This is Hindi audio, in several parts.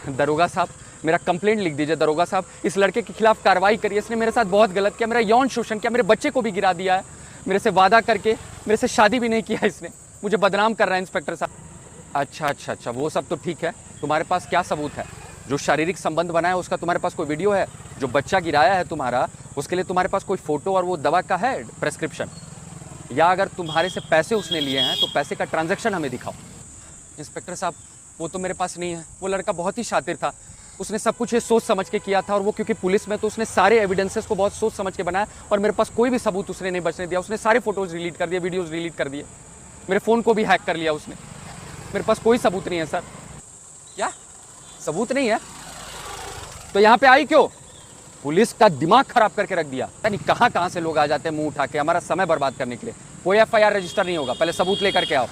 दरोगा साहब, मेरा कंप्लेंट लिख दीजिए दरोगा साहब, इस लड़के के खिलाफ कार्रवाई करिए, इसने मेरे साथ बहुत गलत किया, मेरा यौन शोषण किया, मेरे बच्चे को भी गिरा दिया है, मेरे से वादा करके मेरे से शादी भी नहीं किया, इसने मुझे बदनाम कर रहा है इंस्पेक्टर साहब। अच्छा, वो सब तो ठीक है, तुम्हारे पास क्या सबूत है? जो शारीरिक संबंध बना है उसका तुम्हारे पास कोई वीडियो है? जो बच्चा गिराया है तुम्हारा, उसके लिए तुम्हारे पास कोई फोटो और वो दवा का है प्रेस्क्रिप्शन? या अगर तुम्हारे से पैसे उसने लिए हैं तो पैसे का ट्रांजैक्शन हमें दिखाओ। इंस्पेक्टर साहब, वो तो मेरे पास नहीं है, वो लड़का बहुत ही शातिर था, उसने सब कुछ ये सोच समझ के किया था, और वो क्योंकि पुलिस में तो उसने सारे एविडेंसेस को बहुत सोच समझ के बनाया, और मेरे पास कोई भी सबूत उसने नहीं बचने दिया, उसने सारे फोटोज डिलीट कर दिए, वीडियोज डिलीट कर दिए, मेरे फ़ोन को भी हैक कर लिया उसने, मेरे पास कोई सबूत नहीं है सर। क्या सबूत नहीं है? तो यहाँ पे आई क्यों? पुलिस का दिमाग खराब करके रख दिया, यानी कहाँ से लोग आ जाते हैं मुंह उठा के हमारा समय बर्बाद करने के लिए। कोई एफआईआर रजिस्टर नहीं होगा, पहले सबूत लेकर के आओ।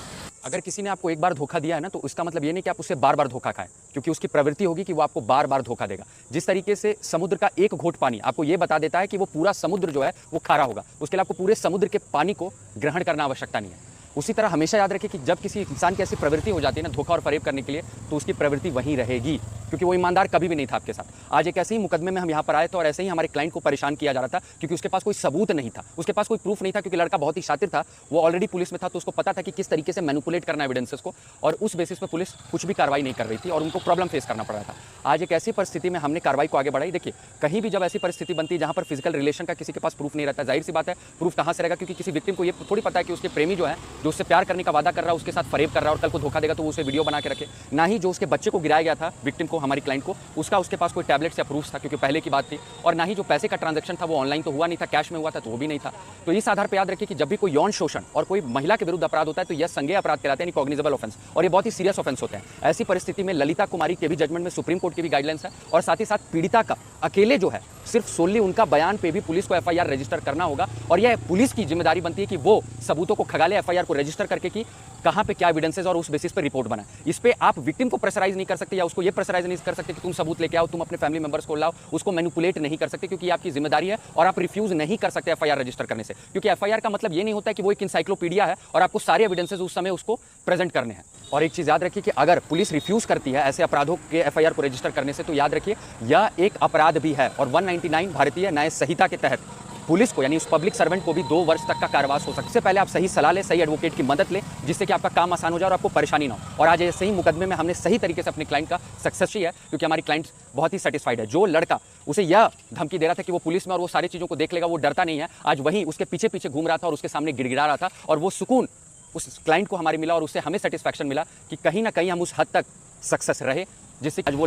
अगर किसी ने आपको एक बार धोखा दिया है ना, तो उसका मतलब ये नहीं कि आप उससे बार बार धोखा खाएं, क्योंकि उसकी प्रवृत्ति होगी कि वो आपको बार बार धोखा देगा। जिस तरीके से समुद्र का एक घोंट पानी आपको ये बता देता है कि वो पूरा समुद्र जो है वो खारा होगा, उसके लिए आपको पूरे समुद्र के पानी को ग्रहण करना आवश्यकता नहीं है। उसी तरह हमेशा याद रखें कि जब किसी इंसान की ऐसी प्रवृत्ति हो जाती है ना धोखा और फरेब करने के लिए, तो उसकी प्रवृत्ति वहीं रहेगी, क्योंकि वो ईमानदार कभी भी नहीं था आपके साथ। आज एक ऐसे ही मुकदमे में हम यहाँ पर आए थे और ऐसे ही हमारे क्लाइंट को परेशान किया जा रहा था, क्योंकि उसके पास कोई सबूत नहीं था, उसके पास कोई प्रूफ नहीं था, क्योंकि लड़का बहुत ही शातिर था, वो ऑलरेडी पुलिस में था, तो उसको पता था कि किस तरीके से मैनिपुलेट करना एविडेंसेस को, और उस बेसिस पर पुलिस कुछ भी कार्रवाई नहीं कर रही थी और उनको प्रॉब्लम फेस करना पड़ रहा था। आज एक ऐसी परिस्थिति में हमने कार्रवाई को आगे बढ़ाई। देखिए, कहीं भी जब ऐसी परिस्थिति बनती है जहाँ पर फिजिकल रिलेशन का किसी के पास प्रूफ नहीं रहता, जाहिर सी बात है प्रूफ कहाँ से रहेगा, क्योंकि किसी विक्टिम को ये थोड़ी पता है कि उसके प्रेमी जो है, जो उससे प्यार करने का वादा कर रहा है, उसके साथ फरेब कर रहा है और कल को धोखा देगा तो वो उसे वीडियो बना के रखे। ना ही जो उसके बच्चे को गिराया गया था विक्टिम को, हमारी क्लाइंट को, उसका उसके पास कोई टैबलेट्स या प्रूफ था, क्योंकि पहले की बात थी, और ना ही जो पैसे का ट्रांजैक्शन था वो ऑनलाइन तो हुआ नहीं था, कैश में हुआ था तो वो भी नहीं था। तो इस आधार पर याद रखिए कि जब भी कोई यौन शोषण और कोई महिला के विरुद्ध अपराध होता है तो यह संज्ञेय अपराध कहलाते हैं, कॉग्निजेबल ऑफेंस, और ये बहुत ही सीरियस ऑफेंस होते हैं। ऐसी परिस्थिति में ललिता कुमारी के भी जजमेंट में सुप्रीम कोर्ट की भी गाइडलाइंस है, और साथ ही साथ पीड़िता का अकेले जो है सिर्फ सोनली उनका बयान पे भी पुलिस को एफआईआर रजिस्टर करना होगा, और यह पुलिस की जिम्मेदारी बनती है कि वो सबूतों को खगाले, एफआईआर को रजिस्टर करके कि कहां पे क्या एविडेंसेस और उस बेसिस पे रिपोर्ट बनाए। इस पे आप विक्टिम को प्रेशराइज नहीं कर सकते या उसको ये प्रेशराइज नहीं कर सकते कि तुम सबूत लेके आओ, तुम अपने फैमिली मेंबर्स को लाओ, उसको मैनिपुलेट नहीं कर सकते, क्योंकि आपकी जिम्मेदारी है, और आप रिफ्यूज नहीं कर सकते एफआईआर रजिस्टर करने से, क्योंकि एफआईआर का मतलब ये नहीं होता है कि वो एक इंसाइक्लोपीडिया है और आपको सारे एविडेंसेस उस समय उसको प्रेजेंट करने हैं। और एक चीज याद रखिए कि अगर पुलिस रिफ्यूज करती है ऐसे अपराधों के एफआईआर को रजिस्टर करने से, तो याद रखिए यह एक अपराध भी है, और 199 भारतीय न्याय संहिता के तहत पुलिस को यानी उस पब्लिक सर्वेंट को भी 2 वर्ष तक का कारावास हो सकता है। इससे पहले आप सही सलाह लें, सही एडवोकेट की मदद लें, जिससे कि आपका काम आसान हो जाए और आपको परेशानी ना हो। और आज ऐसे ही मुकदमे में हमने सही तरीके से अपने क्लाइंट का सक्सेस ही है, क्योंकि हमारी क्लाइंट बहुत ही सेटिस्फाइड है। जो लड़का उसे यह धमकी दे रहा था कि वो पुलिस में और वो सारी चीज़ों को देख लेगा, वो डरता नहीं है, आज वहीं उसके पीछे पीछे घूम रहा था और उसके सामने गिड़गिड़ा रहा था, और वो सुकून उस क्लाइंट को हमारी मिला, और उससे हमें सेटिस्फैक्शन मिला कि कहीं ना कहीं हम उस हद तक सक्सेस रहे, जिससे आज वो